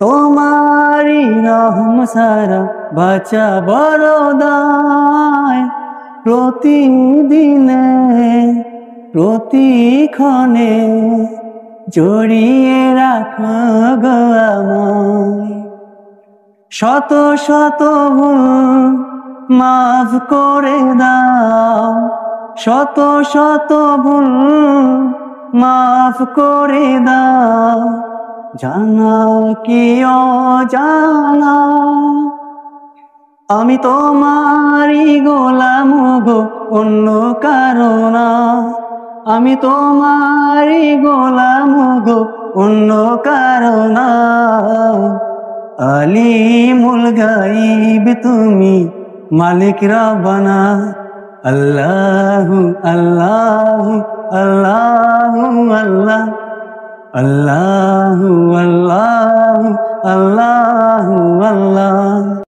তোমারি রহম সারা বাঁচা বড় দায়, প্রতিদিনে প্রতিক্ষণে জড়িয়ে রাখো গো আমায়। শত শত ভুল মাফ করে দাও, শত শত ভুল মাফ করে দাও, জানা কি অজানা। আমি তোমারই গোলাম গো, অন্য কারো না। আমি তোমারই গোলাম গো, অন্য কারো না। আলিমুল গাইব তুমি, মালিক রব্বানা। আল্লাহু আল্লাহু আল্লাহু আল্লাহ, আল্লাহু আল্লাহু আল্লাহু আল্লাহ।